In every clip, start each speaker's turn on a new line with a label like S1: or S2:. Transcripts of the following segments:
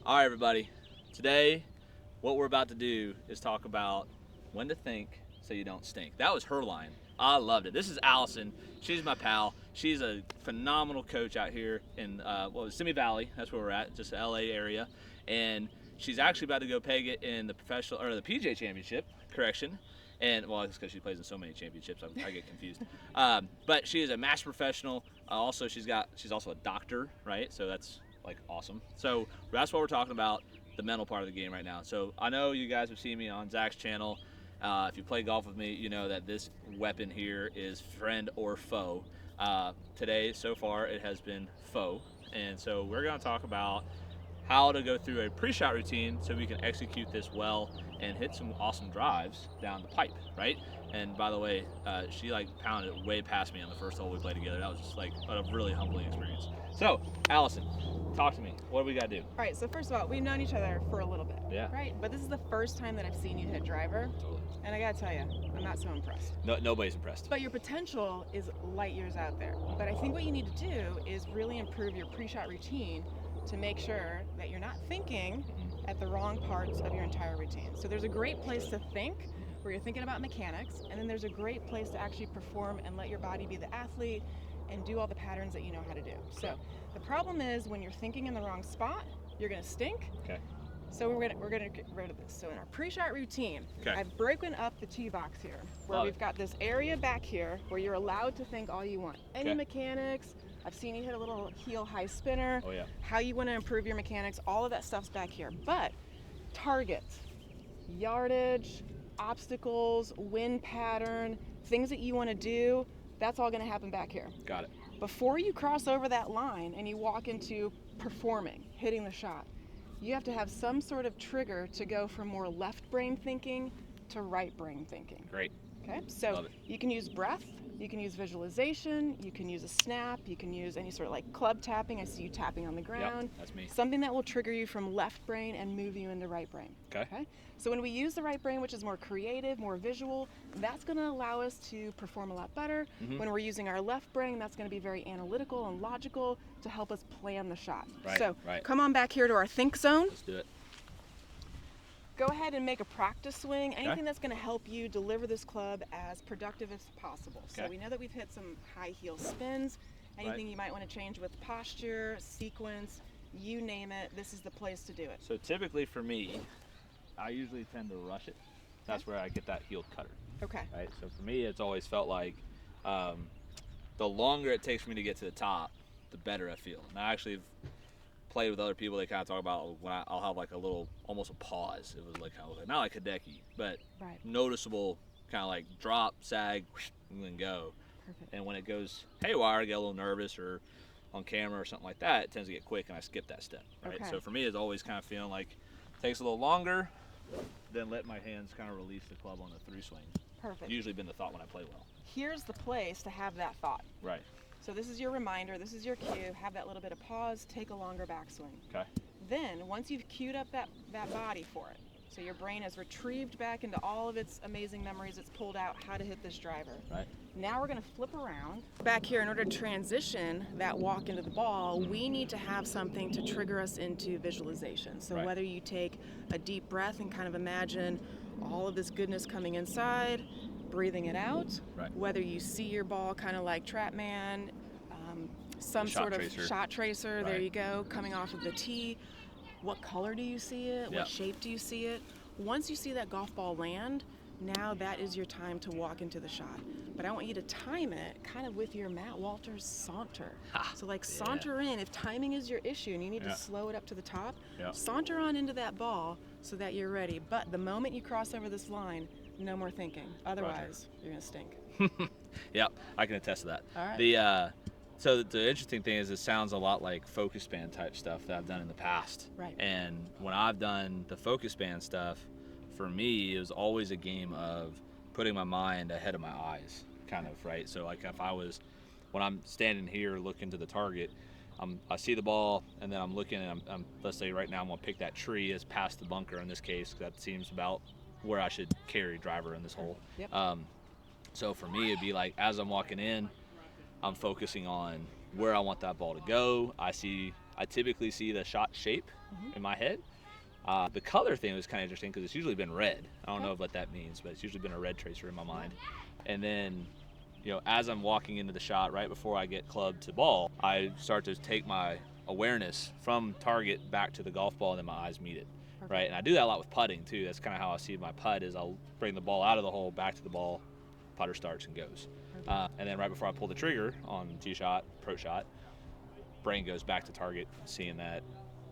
S1: All right, everybody. Today, what we're about to do is talk about when to think so you don't stink. That was her line. I loved it. This is Alison. She's my pal. She's a phenomenal coach out here in Simi Valley. That's where we're at, just the LA area. And she's actually about to go peg it in the professional or the PGA Championship. Correction. And well, it's because she plays in so many championships, I get confused. But she is a master professional. Also, she's also a doctor, right? So that's like awesome. So that's what we're talking about, the mental part of the game right now. So I know you guys have seen me on Zach's channel. If you play golf with me, you know that this weapon here is friend or foe. Today, so far, it has been foe. And so we're going to talk about how to go through a pre-shot routine so we can execute this well and hit some awesome drives down the pipe, right? And by the way, she like pounded it way past me on the first hole we played together. That was just like a really humbling experience. So, Allison, talk to me. What do we got to do?
S2: All right, so first of all, we've known each other for a little bit, right? But this is the first time that I've seen you hit driver.
S1: Totally.
S2: And I gotta tell you, I'm not so impressed.
S1: No, nobody's impressed.
S2: But your potential is light years out there. But I think what you need to do is really improve your pre-shot routine to make sure that you're not thinking at the wrong parts of your entire routine. So there's a great place to think where you're thinking about mechanics, and then there's a great place to actually perform and let your body be the athlete and do all the patterns that you know how to do. So the problem is when you're thinking in the wrong spot, you're gonna stink.
S1: Okay.
S2: So we're gonna get rid of this. So in our pre-shot routine, I've broken up the tee box here, where we've got this area back here where you're allowed to think all you want. Any mechanics. I've seen you hit a little heel high spinner.
S1: Oh yeah.
S2: How you want to improve your mechanics, all of that stuff's back here. But targets, yardage, obstacles, wind pattern, things that you want to do, that's all going to happen back here.
S1: Got it.
S2: Before you cross over that line and you walk into performing, hitting the shot, you have to have some sort of trigger to go from more left brain thinking to right brain thinking.
S1: Great.
S2: Okay, so you can use breath, you can use visualization, you can use a snap, you can use any sort of like club tapping. I see you tapping on the ground.
S1: Yep, that's me.
S2: Something that will trigger you from left brain and move you into right brain.
S1: Okay.
S2: So when we use the right brain, which is more creative, more visual, that's going to allow us to perform a lot better. When we're using our left brain, that's going to be very analytical and logical to help us plan the shot. Come on back here to our think zone.
S1: Let's do it.
S2: Go ahead and make a practice swing, anything that's going to help you deliver this club as productive as possible. So we know that we've hit some high heel spins, anything you might want to change with posture, sequence, you name it, this is the place to do it.
S1: So typically for me, I usually tend to rush it. That's where I get that heel cutter.
S2: Okay.
S1: Right. So for me, it's always felt like the longer it takes for me to get to the top, the better I feel. And I actually played with other people. They kind of talk about when I'll have like a little, almost a pause. It was like kind of like, not like Hideki, but noticeable, kind of like drop, sag, and then go.
S2: Perfect.
S1: And when it goes haywire, I get a little nervous or on camera or something like that, it tends to get quick and I skip that step. Right. So for me, it's always kind of feeling like it takes a little longer, then let my hands kind of release the club on the 3 swing.
S2: Perfect.
S1: Usually been the thought when I play well.
S2: Here's the place to have that thought.
S1: Right.
S2: So this is your reminder, this is your cue, have that little bit of pause, take a longer backswing.
S1: Okay.
S2: Then, once you've queued up that body for it, so your brain has retrieved back into all of its amazing memories, it's pulled out how to hit this driver.
S1: Right.
S2: Now we're gonna flip around. Back here, in order to transition that walk into the ball, we need to have something to trigger us into visualization. So whether you take a deep breath and kind of imagine all of this goodness coming inside, breathing it out, whether you see your ball kind of like Trapman, some sort of shot tracer, there you go, coming off of the tee. What color do you see it? What shape do you see it? Once you see that golf ball land, now that is your time to walk into the shot. But I want you to time it kind of with your Matt Walters saunter. So like saunter in, if timing is your issue and you need to slow it up to the top, saunter on into that ball so that you're ready. But the moment you cross over this line, no more thinking. Otherwise, you're gonna stink.
S1: Yep, I can attest to that.
S2: All right.
S1: So the interesting thing is it sounds a lot like focus band type stuff that I've done in the past.
S2: Right.
S1: And when I've done the focus band stuff, for me, it was always a game of putting my mind ahead of my eyes, kind of, right? So like if I was, when I'm standing here looking to the target, I see the ball and then I'm looking and I'm let's say right now I'm gonna pick that tree as past the bunker in this case, 'cause that seems about where I should carry driver in this hole. So for me, it'd be like as I'm walking in, I'm focusing on where I want that ball to go. I see I typically see the shot shape in my head. The color thing was kind of interesting because it's usually been red. I don't know what that means, but it's usually been a red tracer in my mind. And then, as I'm walking into the shot, right before I get clubbed to ball, I start to take my awareness from target back to the golf ball, and then my eyes meet it, right? And I do that a lot with putting too. That's kind of how I see my putt is I'll bring the ball out of the hole, back to the ball, putter starts and goes. And then right before I pull the trigger on tee shot, approach shot, brain goes back to target, seeing that,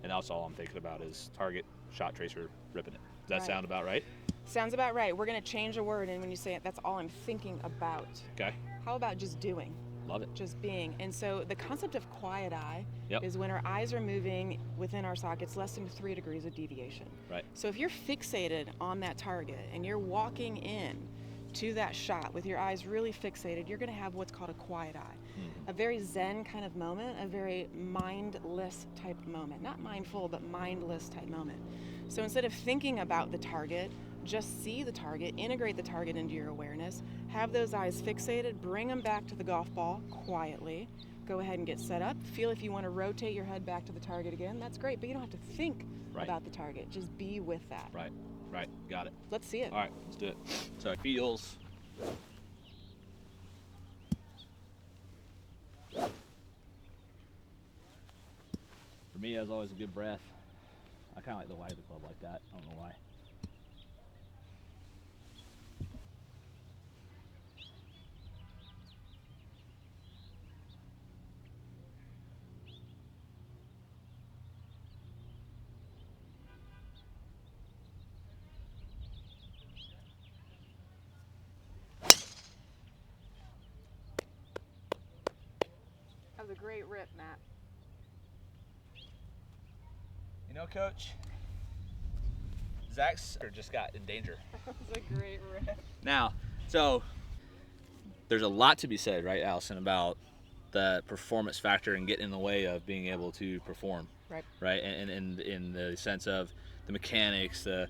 S1: and that's all I'm thinking about is target, shot tracer, ripping it. Does that sound about right?
S2: Sounds about right. We're going to change a word, and when you say it, that's all I'm thinking about.
S1: Okay.
S2: How about just doing?
S1: Love it.
S2: Just being. And so the concept of quiet eye is when our eyes are moving within our sockets less than 3 degrees of deviation.
S1: Right.
S2: So if you're fixated on that target and you're walking in to that shot with your eyes really fixated, you're going to have what's called a quiet eye. A very zen kind of moment, a very mindless type moment. Not mindful, but mindless type moment. So instead of thinking about the target, just see the target, integrate the target into your awareness, have those eyes fixated, bring them back to the golf ball quietly, go ahead and get set up. Feel if you want to rotate your head back to the target again, that's great, but you don't have to think about the target. Just be with that.
S1: Right, got it.
S2: Let's see it.
S1: All right, let's do it. So it feels. For me, that's always a good breath. I kind of like the wide of the club like that. I don't know why.
S2: That was a great rip, Matt.
S1: Coach, Zach's just got in danger.
S2: That was a great rip.
S1: Now, so there's a lot to be said, right, Alison, about the performance factor and getting in the way of being able to perform. Right. And in the sense of the mechanics, the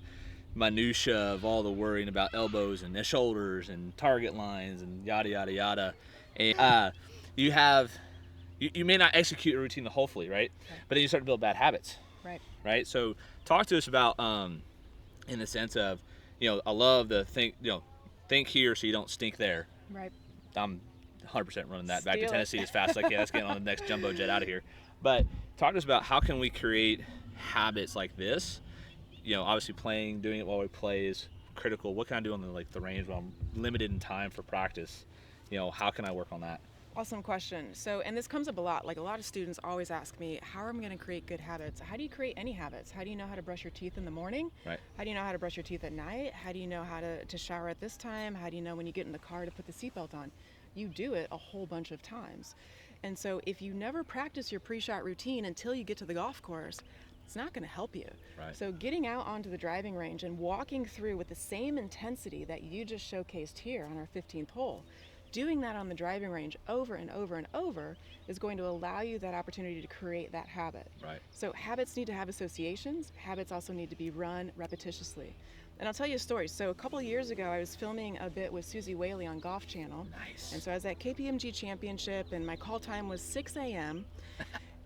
S1: minutia of all the worrying about elbows and the shoulders and target lines and yada yada yada. And you may not execute a routine hopefully, right? But then you start to build bad habits. Right. So talk to us about in the sense of, I love the think here so you don't stink there.
S2: Right.
S1: I'm 100% running that back to Tennessee as fast as I can. Let's get on the next jumbo jet out of here. But talk to us about how can we create habits like this? Obviously doing it while we play is critical. What can I do on the range while I'm limited in time for practice? How can I work on that?
S2: Awesome question. So, and this comes up a lot. Like a lot of students always ask me, how am I going to create good habits? How do you create any habits? How do you know how to brush your teeth in the morning?
S1: Right.
S2: How do you know how to brush your teeth at night? How do you know how to shower at this time? How do you know when you get in the car to put the seatbelt on? You do it a whole bunch of times. And so if you never practice your pre-shot routine until you get to the golf course, it's not going to help you.
S1: Right.
S2: So getting out onto the driving range and walking through with the same intensity that you just showcased here on our 15th hole, doing that on the driving range over and over and over is going to allow you that opportunity to create that habit.
S1: Right.
S2: So habits need to have associations. Habits also need to be run repetitiously. And I'll tell you a story. So a couple of years ago, I was filming a bit with Susie Whaley on Golf Channel.
S1: Nice.
S2: And so I was at KPMG Championship, and my call time was 6 a.m.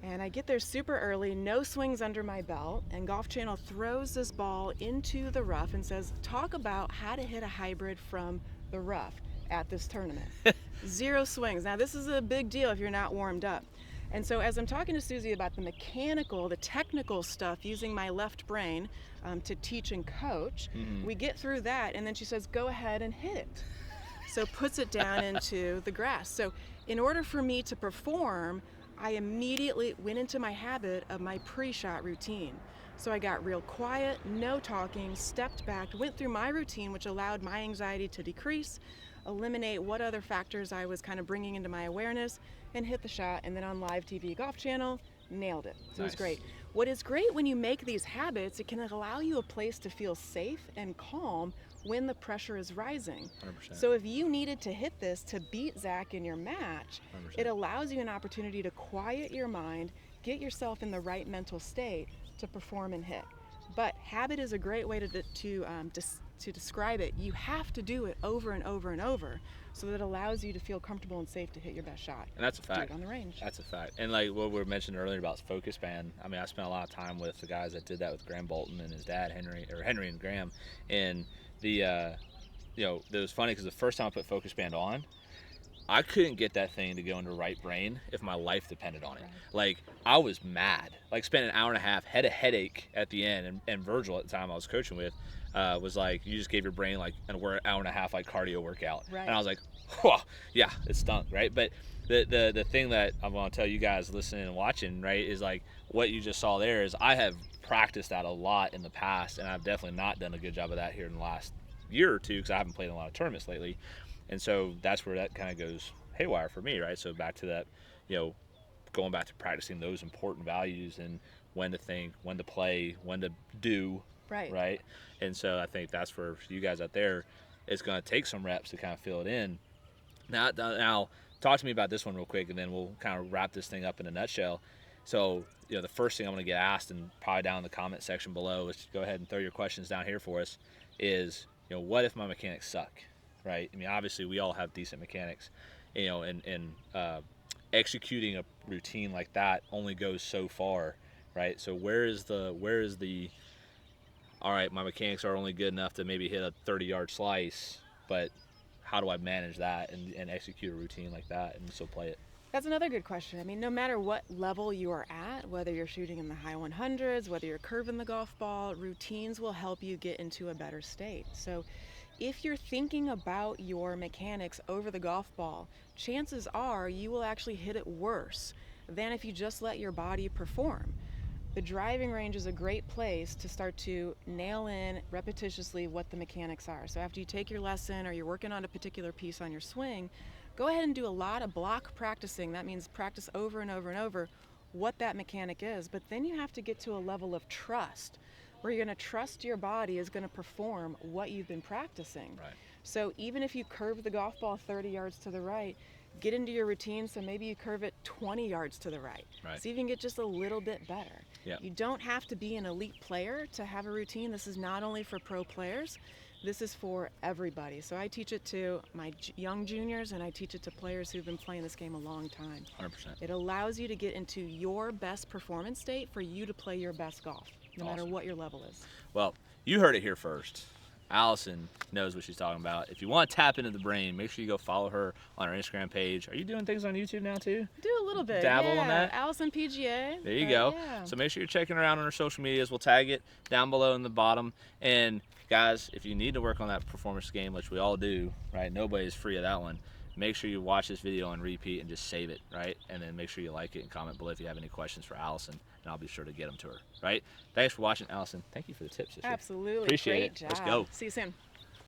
S2: And I get there super early, no swings under my belt, and Golf Channel throws this ball into the rough and says, talk about how to hit a hybrid from the rough at this tournament. 0 swings. Now this is a big deal if you're not warmed up. And so as I'm talking to Susie about the mechanical, the technical stuff, using my left brain to teach and coach, we get through that, and then she says, go ahead and hit it. So puts it down into the grass. So in order for me to perform, I immediately went into my habit of my pre-shot routine. So I got real quiet, no talking, stepped back, went through my routine, which allowed my anxiety to decrease, eliminate what other factors I was kind of bringing into my awareness, and hit the shot. And then on live TV Golf Channel, nailed it. So It was great. What is great when you make these habits, it can allow you a place to feel safe and calm when the pressure is rising.
S1: 100%.
S2: So if you needed to hit this to beat Zach in your match,
S1: 100%.
S2: it allows you an opportunity to quiet your mind, get yourself in the right mental state to perform and hit. But habit is a great way to describe it. You have to do it over and over and over, so that it allows you to feel comfortable and safe to hit your best shot.
S1: And that's a fact.
S2: Do it on the range.
S1: That's a fact. And like what we were mentioning earlier about focus band, I mean, I spent a lot of time with the guys that did that with Graham Bolton and his dad, Henry and Graham. And it was funny because the first time I put focus band on, I couldn't get that thing to go into right brain if my life depended on it.
S2: Right.
S1: Like, I was mad. Like, spent an hour and a half, had a headache at the end, and Virgil at the time I was coaching with was like, you just gave your brain like an hour and a half like cardio workout.
S2: Right.
S1: And I was like, whoa, yeah, it stunk, right? But the thing that I'm going to tell you guys listening and watching, right, is like what you just saw there is I have practiced that a lot in the past, and I've definitely not done a good job of that here in the last year or two because I haven't played in a lot of tournaments lately. And so that's where that kind of goes haywire for me, right? So back to that, going back to practicing those important values and when to think, when to play, when to do, right? And so I think that's for you guys out there, it's going to take some reps to kind of fill it in. Now, talk to me about this one real quick, and then we'll kind of wrap this thing up in a nutshell. So, the first thing I'm going to get asked, and probably down in the comment section below, is go ahead and throw your questions down here for us, is, what if my mechanics suck? Right? I mean, obviously we all have decent mechanics, and executing a routine like that only goes so far, right? So where is the all right, my mechanics are only good enough to maybe hit a 30-yard slice, but how do I manage that and execute a routine like that and still play it?
S2: That's another good question. I mean, no matter what level you are at, whether you're shooting in the high 100s, whether you're curving the golf ball, routines will help you get into a better state. So if you're thinking about your mechanics over the golf ball, chances are you will actually hit it worse than if you just let your body perform. The driving range is a great place to start to nail in repetitiously what the mechanics are. So after you take your lesson or you're working on a particular piece on your swing, go ahead and do a lot of block practicing. That means practice over and over and over what that mechanic is. But then you have to get to a level of trust where you're going to trust your body is going to perform what you've been practicing.
S1: Right.
S2: So even if you curve the golf ball 30 yards to the right, get into your routine, so maybe you curve it 20 yards to the right. So you can get just a little bit better.
S1: Yep.
S2: You don't have to be an elite player to have a routine. This is not only for pro players, this is for everybody. So I teach it to my young juniors, and I teach it to players who've been playing this game a long time.
S1: 100%.
S2: It allows you to get into your best performance state for you to play your best golf, no matter what your level is.
S1: Well, you heard it here first. Alison knows what she's talking about. If you want to tap into the brain, make sure you go follow her on her Instagram page. Are you doing things on YouTube now too?
S2: Do a little bit.
S1: Dabble on that?
S2: Alison PGA.
S1: There you go.
S2: Yeah.
S1: So make sure you're checking her out on her social medias. We'll tag it down below in the bottom. And guys, if you need to work on that performance game, which we all do, right? Nobody's free of that one. Make sure you watch this video on repeat and just save it, right? And then make sure you like it and comment below if you have any questions for Alison, and I'll be sure to get them to her, right? Thanks for watching, Alison. Thank you for the tips.
S2: Absolutely.
S1: Appreciate
S2: Great
S1: it.
S2: job.
S1: Let's go.
S2: See you soon.